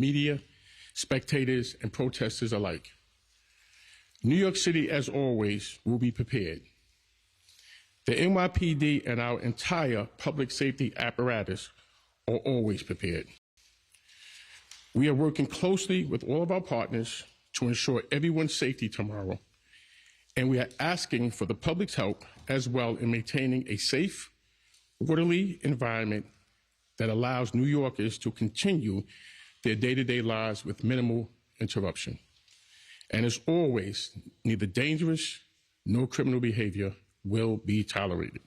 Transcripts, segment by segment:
media, spectators, and protesters alike. New York City, as always, will be prepared. The NYPD and our entire public safety apparatus are always prepared. We are working closely with all of our partners to ensure everyone's safety tomorrow, and we are asking for the public's help as well in maintaining a safe, orderly environment that allows New Yorkers to continue their day-to-day lives with minimal interruption. And as always, neither dangerous nor criminal behavior will be tolerated.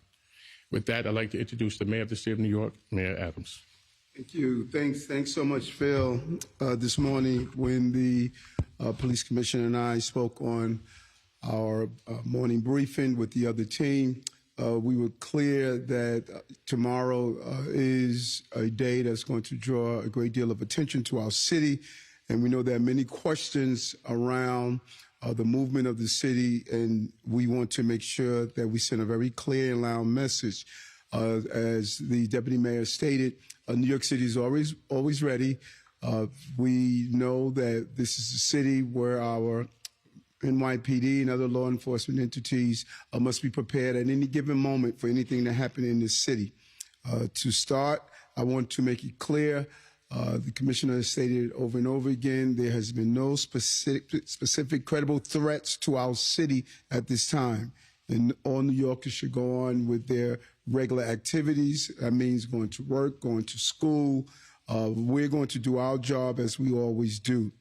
With that, I'd like to introduce the Mayor of the State of New York, Mayor Adams. Thank you. Thanks so much, Phil. This morning, when the police commissioner and I spoke on our morning briefing with the other team, we were clear that tomorrow is a day that's going to draw a great deal of attention to our city. And we know there are many questions around the movement of the city, and we want to make sure that we send a very clear and loud message. As the deputy mayor stated, New York City is always ready. We know that this is a city where our NYPD and other law enforcement entities must be prepared at any given moment for anything to happen in this city. To start, I want to make it clear, the commissioner has stated over and over again, there has been no specific credible threats to our city at this time. And all New Yorkers should go on with their regular activities. That means going to work, going to school. We're going to do our job as we always do.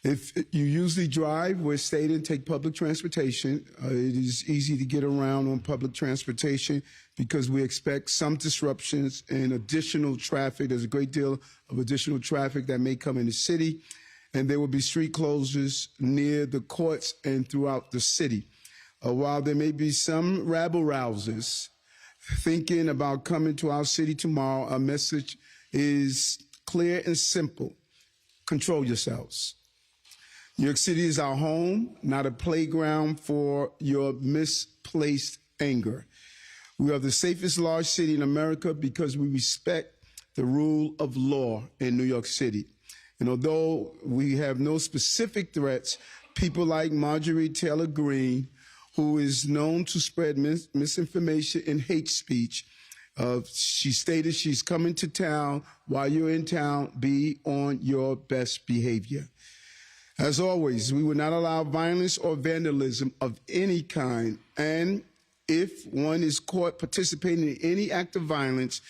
If you usually drive, we're stating take public transportation. It is easy to get around on public transportation because we expect some disruptions and additional traffic. There's a great deal of additional traffic that may come in the city, and there will be street closures near the courts and throughout the city. While there may be some rabble-rousers thinking about coming to our city tomorrow, our message is clear and simple. Control yourselves. New York City is our home, not a playground for your misplaced anger. We are the safest large city in America because we respect the rule of law in New York City. And although we have no specific threats, people like Marjorie Taylor Greene, who is known to spread misinformation and hate speech, she stated she's coming to town. While you're in town, be on your best behavior. As always, we will not allow violence or vandalism of any kind. And if one is caught participating in any act of violence,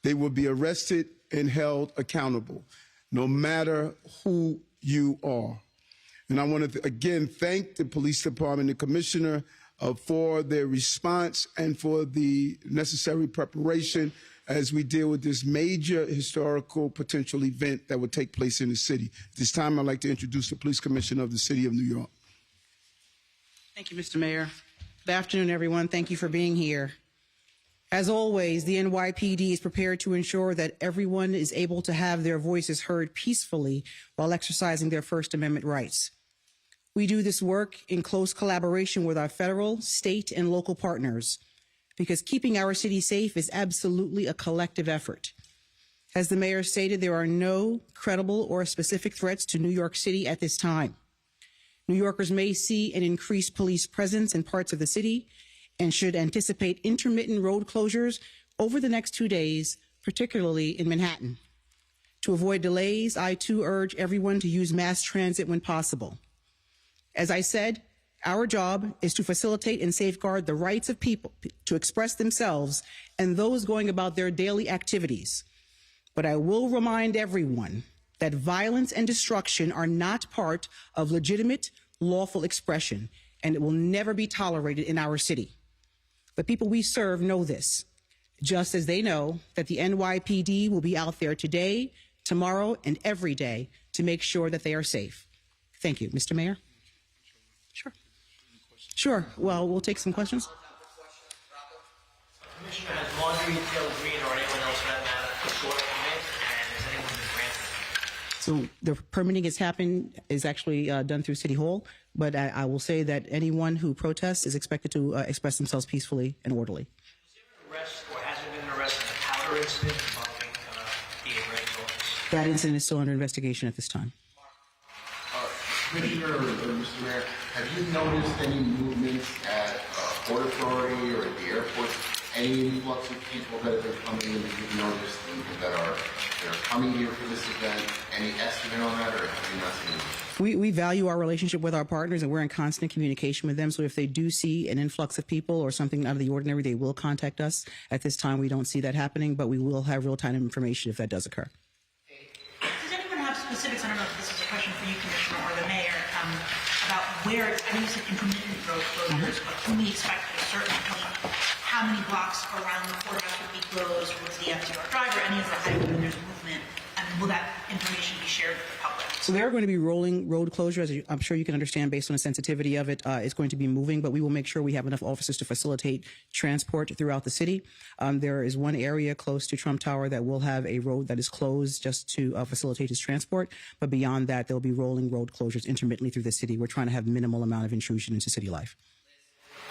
they will be arrested and held accountable, no matter who you are. And I want to, again, thank the police department, the commissioner, for their response and for the necessary preparation as we deal with this major historical potential event that would take place in the city. At this time, I'd like to introduce the police commissioner of the city of New York. Thank you, Mr. Mayor. Good afternoon, everyone. Thank you for being here. As always, the NYPD is prepared to ensure that everyone is able to have their voices heard peacefully while exercising their First Amendment rights. We do this work in close collaboration with our federal, state, and local partners because keeping our city safe is absolutely a collective effort. As the mayor stated, there are no credible or specific threats to New York City at this time. New Yorkers may see an increased police presence in parts of the city and should anticipate intermittent road closures over the next 2 days, particularly in Manhattan. To avoid delays, I too urge everyone to use mass transit when possible. As I said, our job is to facilitate and safeguard the rights of people to express themselves and those going about their daily activities. But I will remind everyone that violence and destruction are not part of legitimate, lawful expression, and it will never be tolerated in our city. The people we serve know this, just as they know that the NYPD will be out there today, tomorrow, and every day to make sure that they are safe. Thank you. Mr. Mayor? Sure. Well, we'll take some questions. Commissioner, has Marjorie Taylor Greene or anyone else for that matter sought a permit, and has anyone been granted? So the permitting is actually done through City Hall, but I will say that anyone who protests is expected to express themselves peacefully and orderly. Was there an arrest or has there been an arrest in the powder incident involving the Attorney's office? That incident is still under investigation at this time. Commissioner or Mr. Mayor, have you noticed any movements at Port Authority or at the airport? Any influx of people that have been coming in that you've noticed and that are coming here for this event? Any estimate on that, or have you not seen it? We value our relationship with our partners, and we're in constant communication with them. So if they do see an influx of people or something out of the ordinary, they will contact us. At this time, we don't see that happening, but we will have real-time information if that does occur. Does anyone have specifics? I don't know if this is a question for you, Commissioner, or the Mayor, about where, I know you said intermittent road closures, but can we expect at a certain point how many blocks around the courthouse would be closed? What's the FDR driver? Any of the highway when there's movement? And will that information be shared with the public? So there are going to be rolling road closures. As I'm sure you can understand based on the sensitivity of it. It's going to be moving, but we will make sure we have enough officers to facilitate transport throughout the city. There is one area close to Trump Tower that will have a road that is closed just to facilitate his transport. But beyond that, there'll be rolling road closures intermittently through the city. We're trying to have minimal amount of intrusion into city life.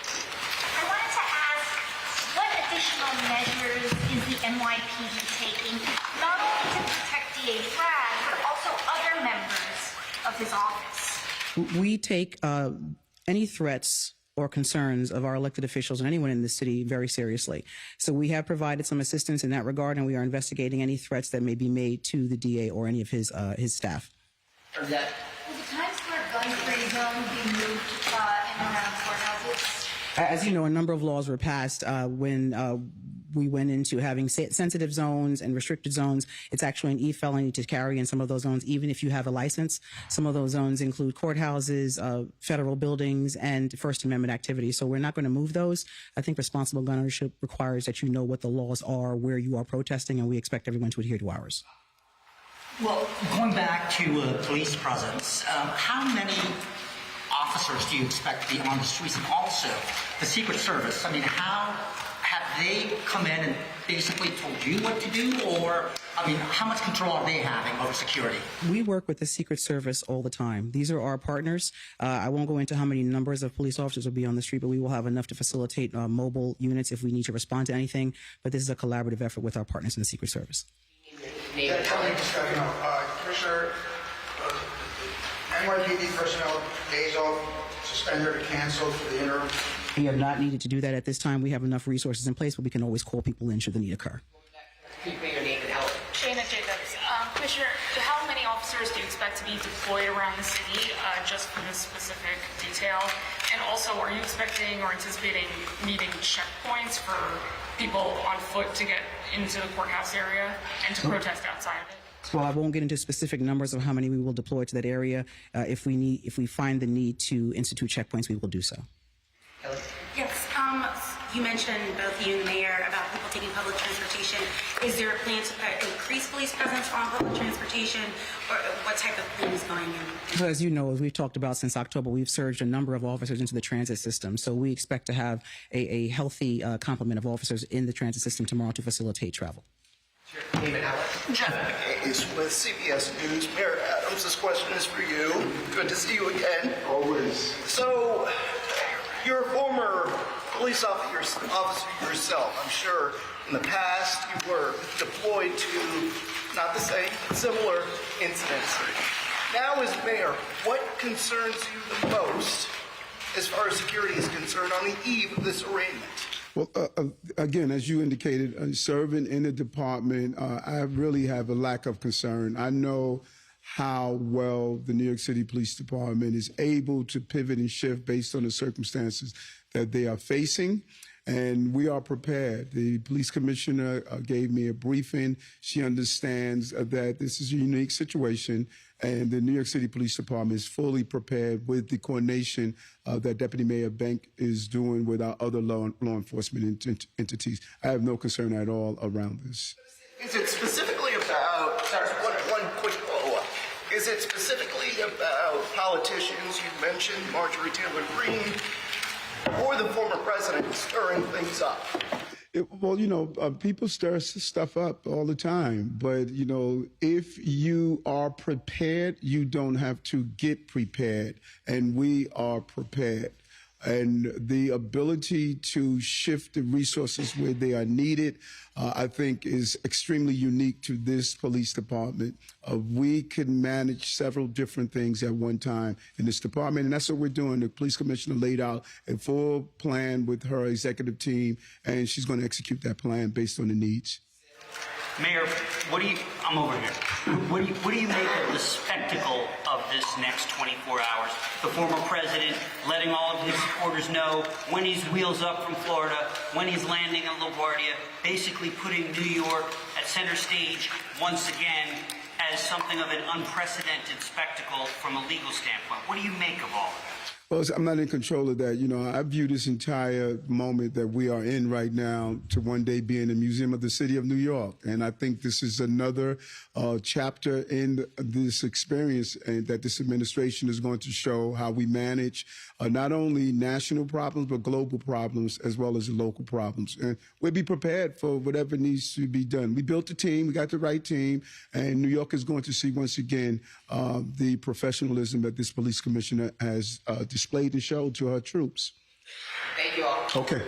I wanted to ask, what additional measures is the NYPD taking, not only to protect DA Bragg, but also other members of his office? We take any threats or concerns of our elected officials and anyone in the city very seriously. So we have provided some assistance in that regard, and we are investigating any threats that may be made to the DA or any of his staff. Will the Times Square gun-free zone be moved in and around courthouses? As you know, a number of laws were passed when we went into having sensitive zones and restricted zones. It's actually an e-felony to carry in some of those zones, even if you have a license. Some of those zones include courthouses, federal buildings, and First Amendment activities. So we're not going to move those. I think responsible gun ownership requires that you know what the laws are, where you are protesting, and we expect everyone to adhere to ours. Well, going back to police presence, how many officers do you expect to be on the streets? And also, the Secret Service, I mean, how have they come in and basically told you what to do? Or, I mean, how much control are they having over security? We work with the Secret Service all the time. These are our partners. I won't go into how many numbers of police officers will be on the street, but we will have enough to facilitate mobile units if we need to respond to anything. But this is a collaborative effort with our partners in the Secret Service. Commissioner, NYPD personnel days off, suspended or canceled for the interim? We have not needed to do that at this time. We have enough resources in place, but we can always call people in should the need occur. Shayna Jacobs. Commissioner, how many officers do you expect to be deployed around the city just for this specific detail? And also, are you expecting or anticipating needing checkpoints for people on foot to get into the courthouse area and to protest outside of it? Well, I won't get into specific numbers of how many we will deploy to that area. If we find the need to institute checkpoints, we will do so. Yes, you mentioned, both you and the mayor, about people taking public transportation. Is there a plan to increase police presence on public transportation, or what type of plan is going in? So as you know, as we've talked about since October, we've surged a number of officers into the transit system. So we expect to have a healthy complement of officers in the transit system tomorrow to facilitate travel. Jeff Hayes with CBS News. Mayor Adams, this question is for you. Good to see you again. Always. So, you're a former police officer yourself. I'm sure in the past you were deployed to, not the same, but similar incidents. Now as mayor, what concerns you the most as far as security is concerned on the eve of this arraignment? Well, again, as you indicated, serving in the department, I really have a lack of concern. I know how well the New York City Police Department is able to pivot and shift based on the circumstances that they are facing, and we are prepared. The police commissioner gave me a briefing. She understands that this is a unique situation, and the New York City Police Department is fully prepared with the coordination that Deputy Mayor Bank is doing with our other law enforcement entities. I have no concern at all around this. Is it specifically about, sorry, one quick follow-up. Is it specifically about politicians? You mentioned Marjorie Taylor Greene or the former president stirring things up? Well, you know, people stir stuff up all the time. But, you know, if you are prepared, you don't have to get prepared. And we are prepared. and the ability to shift the resources where they are needed, I think is extremely unique to this police department. We can manage several different things at one time in this department, and that's what we're doing. The police commissioner laid out a full plan with her executive team, and she's going to execute that plan based on the needs. Mayor, I'm over here. What do you make of the spectacle of this next 24 hours? The former president letting all of his supporters know when he's wheels up from Florida, when he's landing in LaGuardia, basically putting New York at center stage once again as something of an unprecedented spectacle from a legal standpoint. What do you make of all of that? Well, I'm not in control of that. You know, I view this entire moment that we are in right now to one day be in the Museum of the City of New York. And I think this is another chapter in this experience, and that this administration is going to show how we manage not only national problems, but global problems as well as local problems. And we'll be prepared for whatever needs to be done. We built a team, we got the right team, and New York is going to see once again the professionalism that this police commissioner has displayed and showed to her troops. Thank you all. Okay.